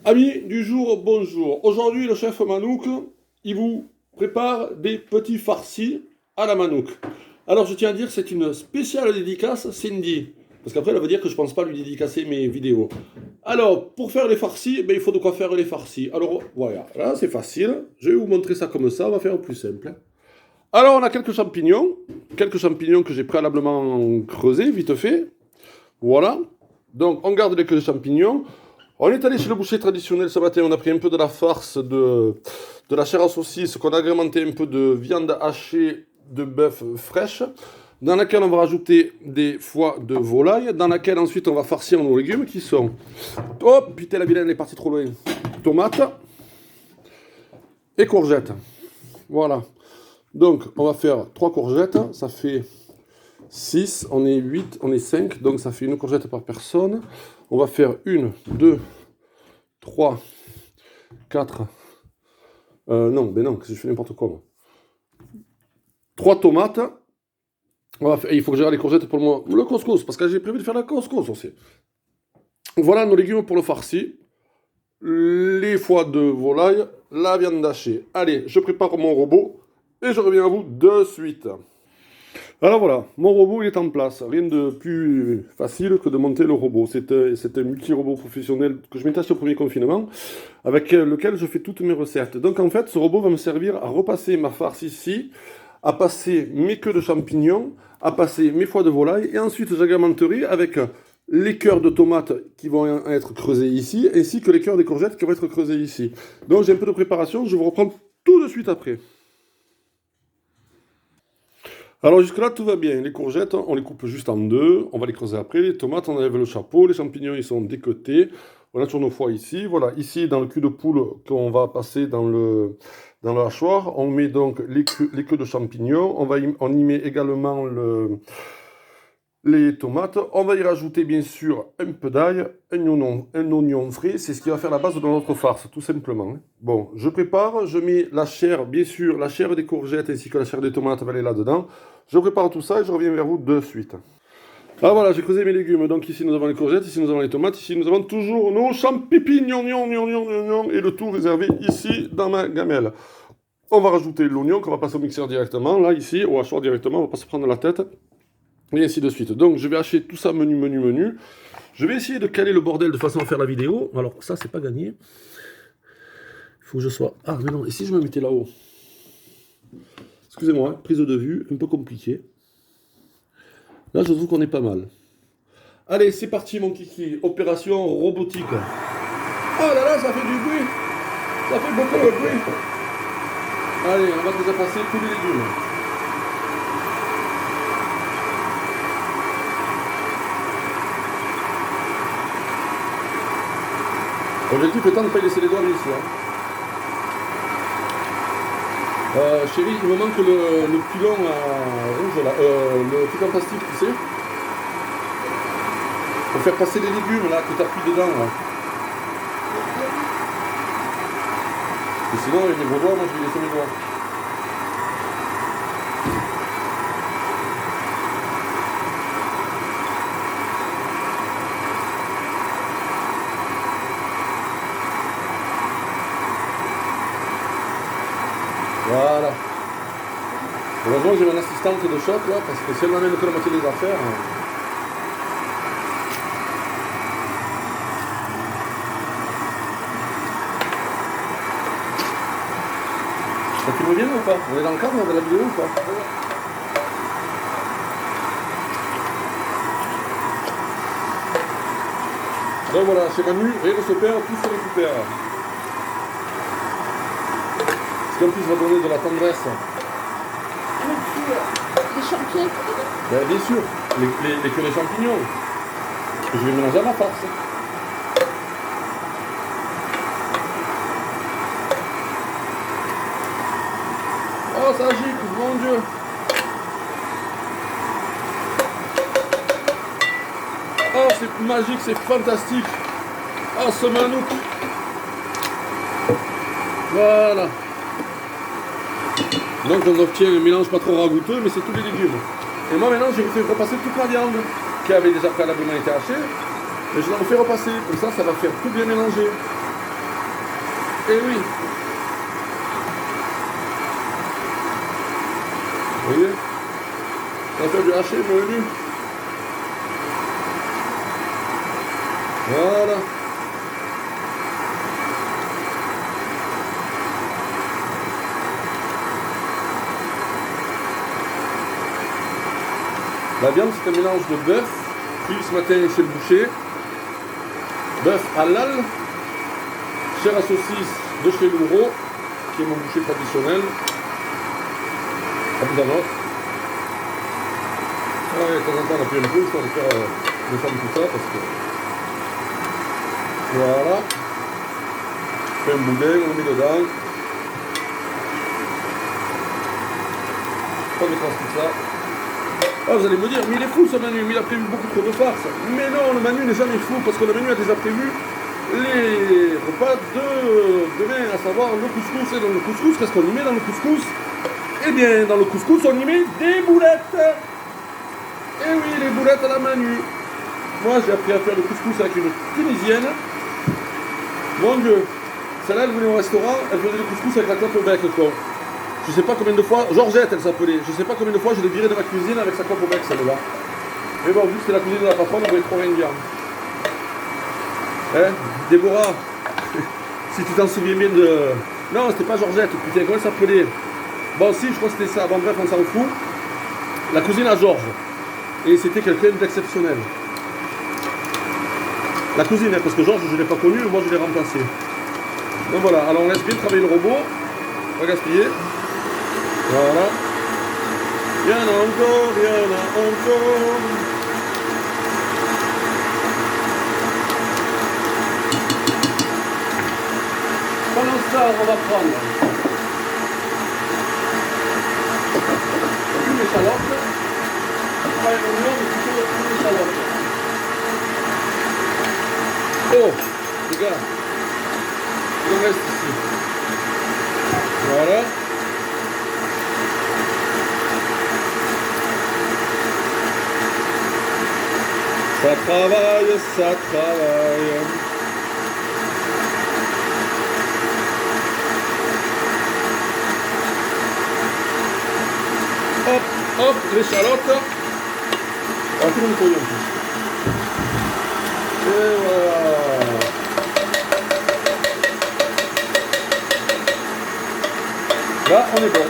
Amis du jour, bonjour. Aujourd'hui, le chef Manouk, il vous prépare des petits farcis à la Manouk. Alors, je tiens à dire, c'est une spéciale dédicace Cindy. Parce qu'après, elle va dire que je pense pas lui dédicacer mes vidéos. Alors, pour faire les farcis, il faut de quoi faire les farcis. Alors, voilà, là, c'est facile. Je vais vous montrer ça comme ça, on va faire plus simple. Alors, on a quelques champignons que j'ai préalablement creusés, vite fait. Voilà. Donc, on garde les queues de champignons. On est allé chez le boucher traditionnel ce matin, on a pris un peu de la farce de la chair à saucisse qu'on a agrémenté un peu de viande hachée de bœuf fraîche, dans laquelle on va rajouter des foies de volaille, dans laquelle ensuite on va farcir nos légumes qui sont... Oh putain la vilaine elle est partie trop loin. Tomates et courgettes. Voilà. Donc on va faire 3 courgettes, ça fait 6, on est 8, on est 5, donc ça fait une courgette par personne. On va faire 1, 2, 3, 4. Non, je fais n'importe quoi. 3 tomates. Il faut que j'ai les courgettes pour le couscous, parce que j'ai prévu de faire la couscous aussi. Voilà nos légumes pour le farci. Les foies de volaille, la viande hachée. Allez, je prépare mon robot et je reviens à vous de suite. Alors voilà, mon robot il est en place. Rien de plus facile que de monter le robot. C'est un multi-robot professionnel que je m'ai acheté au premier confinement, avec lequel je fais toutes mes recettes. Donc en fait, ce robot va me servir à repasser ma farce ici, à passer mes queues de champignons, à passer mes foies de volaille, et ensuite j'agrémenterai avec les cœurs de tomates qui vont être creusés ici, ainsi que les cœurs des courgettes qui vont être creusés ici. Donc j'ai un peu de préparation, je vous reprends tout de suite après. Alors jusque-là, tout va bien. Les courgettes, on les coupe juste en deux. On va les creuser après. Les tomates, on enlève le chapeau. Les champignons, ils sont décotés. On a toujours nos foies ici. Voilà, ici, dans le cul de poule qu'on va passer dans le hachoir, on met donc les queues de champignons. On y met également les tomates. On va y rajouter, bien sûr, un peu d'ail, un oignon frais. C'est ce qui va faire la base de notre farce, tout simplement. Bon, je prépare. Je mets la chair, bien sûr, la chair des courgettes ainsi que la chair des tomates, va aller là-dedans. Je prépare tout ça et je reviens vers vous de suite. Ah voilà, j'ai creusé mes légumes. Donc ici nous avons les courgettes, ici nous avons les tomates, ici nous avons toujours nos champignons et le tout réservé ici dans ma gamelle. On va rajouter l'oignon qu'on va passer au mixeur directement, là ici, au hachoir directement, on va pas se prendre la tête. Et ainsi de suite. Donc je vais hacher tout ça menu. Je vais essayer de caler le bordel de façon à faire la vidéo. Alors ça c'est pas gagné. Il faut que je sois... Ah mais non, et si je me mettais là-haut? Excusez-moi, prise de vue, un peu compliquée. Là, je trouve qu'on est pas mal. Allez, c'est parti, mon kiki. Opération robotique. Oh là là, ça fait du bruit. Ça fait beaucoup de bruit. Allez, on va déjà passer tous les légumes. L'objectif étant de ne pas y laisser les doigts, bien sûr. Chérie, il me manque le pilon rouge là, le truc en plastique, tu sais, pour faire passer les légumes là, que tu appuies dedans là. Et sinon, avec les gros doigts, moi je vais laisser mes doigts. Voilà. Heureusement que j'ai mon assistante de choc là, parce que si elle m'amène que la moitié des affaires. Ça filme bien ou pas? On est dans le cadre de la vidéo ou pas? Donc voilà, chez Manu, rien ne se perd, tout se récupère. Ce qui en plus va donner de la tendresse. Les champignons. Ben, bien sûr, les queues de champignons. Que je vais mélanger à ma farce. Oh, ça gicle, mon Dieu. Oh, c'est magique, c'est fantastique. Oh, ce Manouk. Voilà. Donc on obtient un mélange pas trop ragoûteux, mais c'est tous les légumes. Et moi maintenant, j'ai fait repasser toute la viande qui avait déjà préalablement été hachée. Et je la refais repasser. Comme ça va faire tout bien mélanger. Eh oui. Vous voyez? Ça fait du haché, mon menu. Voilà. La viande, c'est un mélange de bœuf, pris ce matin chez le boucher, bœuf halal, chair à saucisse de chez Louro, qui est mon boucher traditionnel, à Bouzanos. Ah ouais, de temps en temps, on a pris un peu, histoire de faire descendre tout ça, parce que... Voilà. On fait un boudin, on le met dedans. On dépense tout ça. Ah, vous allez me dire, mais il est fou ce Manu, mais il a prévu beaucoup trop de farces. Mais non, le Manu n'est jamais fou, parce que le Manu a déjà prévu les repas de demain, à savoir le couscous. Et dans le couscous, qu'est-ce qu'on y met dans le couscous? Eh bien, dans le couscous, on y met des boulettes. Eh oui, les boulettes à la Manu. Moi, j'ai appris à faire le couscous avec une Tunisienne. Mon Dieu, celle-là, elle venait au restaurant, elle faisait le couscous avec la clope au bec, quoi. Je sais pas combien de fois, Georgette elle s'appelait, je sais pas combien de fois je l'ai virée de ma cuisine avec sa clope au bec celle-là. Mais bon, vu que c'est la cuisine de la patronne, on va y trop rien dire. Hein, Déborah, si tu t'en souviens bien de... Non, c'était pas Georgette, putain, comment elle s'appelait? Bon, si, je crois que c'était ça, bon bref, on s'en fout. La cousine à Georges. Et c'était quelqu'un d'exceptionnel. La cousine, hein, parce que Georges, je ne l'ai pas connu, moi je l'ai remplacé. Donc voilà, alors on laisse bien travailler le robot, pas gaspiller. Voilà. Il y en a encore, il y en a encore. Pendant ce temps, on va prendre une échalote. Pas un oignon, mais plutôt une échalote. Oh, les gars, il en reste ici. Voilà. Ça travaille, ça travaille. Hop, hop, l'échalote. On va tout le nettoyer en plus. Et voilà. Là, on est bon.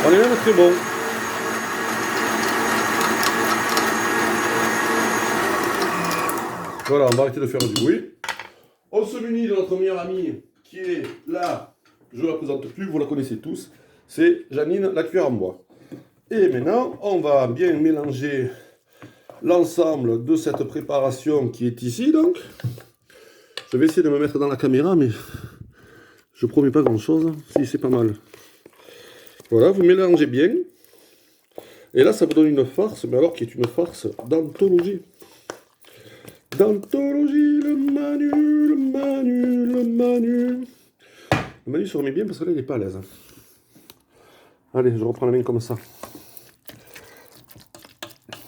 On est même très bon. Voilà, on va arrêter de faire du bruit. On se munit de notre meilleure amie qui est là. Je ne la présente plus, vous la connaissez tous. C'est Janine, la cuillère en bois. Et maintenant, on va bien mélanger l'ensemble de cette préparation qui est ici, donc. Je vais essayer de me mettre dans la caméra, mais je promets pas grand-chose. Si, c'est pas mal. Voilà, vous mélangez bien. Et là, ça vous donne une farce, mais alors qui est une farce d'anthologie. D'anthologie, le Manu, le Manu, le Manu. Le Manu se remet bien parce que là, il n'est pas à l'aise. Allez, je reprends la main comme ça.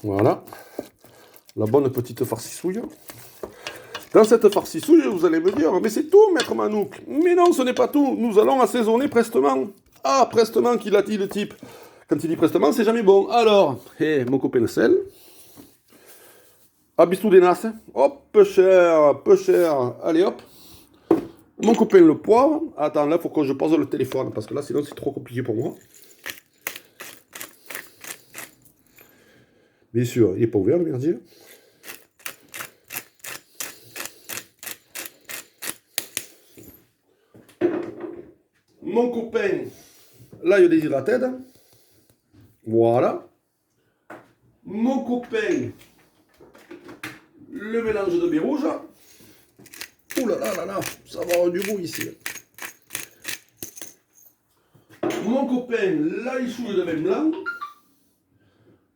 Voilà. La bonne petite farcissouille. Dans cette farcissouille, vous allez me dire, mais c'est tout, maître Manouk. Mais non, ce n'est pas tout. Nous allons assaisonner prestement. Ah, prestement, qu'il a dit le type. Quand il dit prestement, c'est jamais bon. Alors, mon copain le sel. Abistou des nasses. Hop, peu cher, peu cher. Allez, hop. Mon copain le poivre. Attends, là, il faut que je pose le téléphone, parce que là, sinon, c'est trop compliqué pour moi. Bien sûr, il n'est pas ouvert, le merdier. Mon copain, l'ail déshydraté. Voilà. Mon copain, le mélange de bière rouge. Ouh là là là là, ça va avoir du goût ici. Mon copain, la lichouille de vin blanc.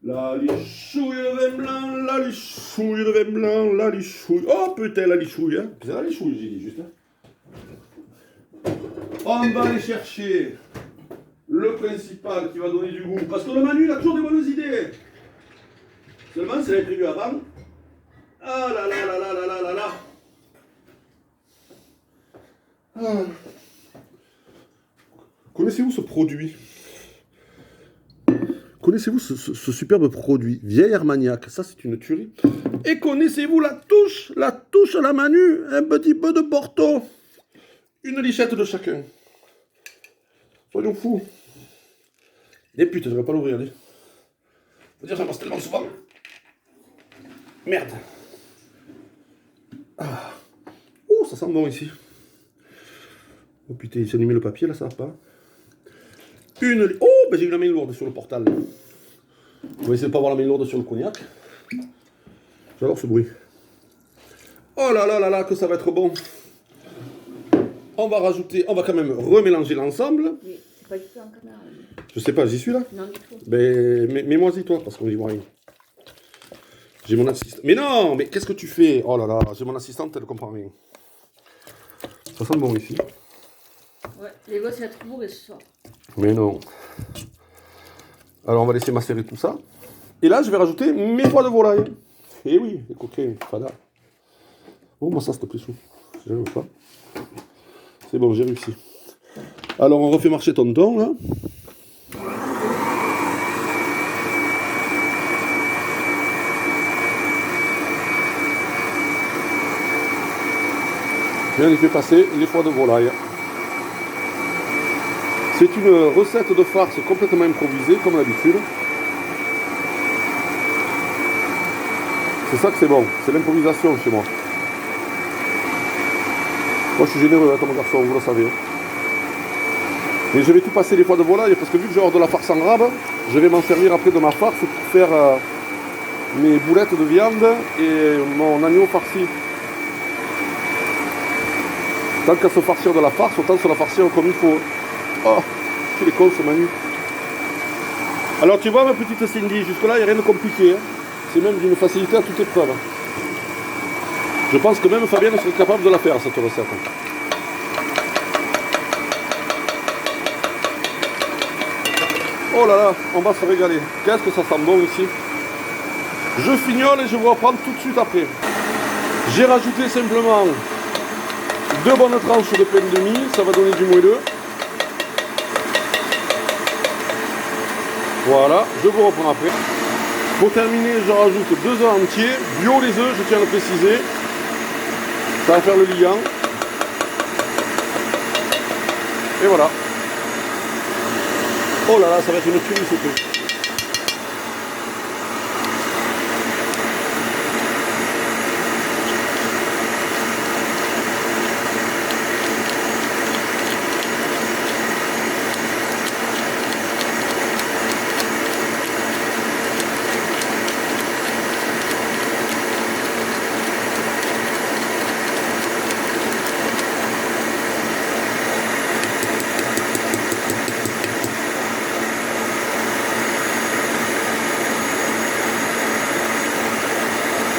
La lichouille de vin blanc, la lichouille de vin blanc, la lichouille. Oh putain, la lichouille, hein. C'est la lichouille, j'ai dit juste. Hein. On va aller chercher le principal qui va donner du goût. Parce que le Manu, il a toujours des bonnes idées. Seulement, c'est prévu avant. Ah là là là là là là là là. Ah. Connaissez-vous ce produit? Connaissez-vous ce superbe produit? Vieille Armagnac, ça c'est une tuerie. Et connaissez-vous la touche à la Manu? Un petit peu de Porto. Une lichette de chacun. Soyons fous. Et putain, je vais pas l'ouvrir, allez. Faut dire, ça passe tellement souvent. Merde. Ah. Oh, ça sent bon ici. Oh putain, il s'est mis le papier là, ça va pas. Oh, ben j'ai eu la main lourde sur le portal. On va essayer de pas avoir la main lourde sur le cognac. J'adore ce bruit. Oh là là là là, que ça va être bon. On va rajouter, on va quand même remélanger l'ensemble. Mais c'est pas du tout un canard. Je sais pas, j'y suis là? Non, du tout. Ben, mets-moi-y toi, parce qu'on n'y voit rien. J'ai mon assistante. Mais non, mais qu'est-ce que tu fais? Oh là là, j'ai mon assistante, elle comprend rien. Ça sent bon ici. Ouais, les gosses, il a trop bourré ce soir. Mais non. Alors on va laisser macérer tout ça. Et là, je vais rajouter mes foies de volaille. Et oui, les coquins, fada. Oh, moi ça, s'il te plaît, chou. Je ne veux pas. C'est bon, j'ai réussi. Alors, on refait marcher tonton, là. Et on y fait passer les foies de volaille. C'est une recette de farce complètement improvisée, comme d'habitude. C'est ça que c'est bon, c'est l'improvisation chez moi. Moi je suis généreux, hein, comme garçon, vous le savez. Et je vais tout passer les foies de volaille, parce que vu que j'ai hors de la farce en rab, je vais m'en servir après de ma farce pour faire mes boulettes de viande et mon agneau farci. Tant qu'à se farcir de la farce, autant se la farcir comme il faut. Oh, qu'il est con ce Manu. Alors tu vois ma petite Cindy, jusque là il n'y a rien de compliqué. Hein. C'est même d'une facilité à toute épreuve. Je pense que même Fabienne serait capable de la faire cette recette. Oh là là, on va se régaler. Qu'est-ce que ça sent bon ici. Je fignole et je vous reprends tout de suite après. J'ai rajouté simplement 2 bonnes tranches de pain de mie, ça va donner du moelleux. Voilà, je vous reprends après. Pour terminer, je rajoute 2 œufs entiers, bio les œufs, je tiens à le préciser. Ça va faire le liant. Et voilà. Oh là là, ça va être une tuerie ce truc.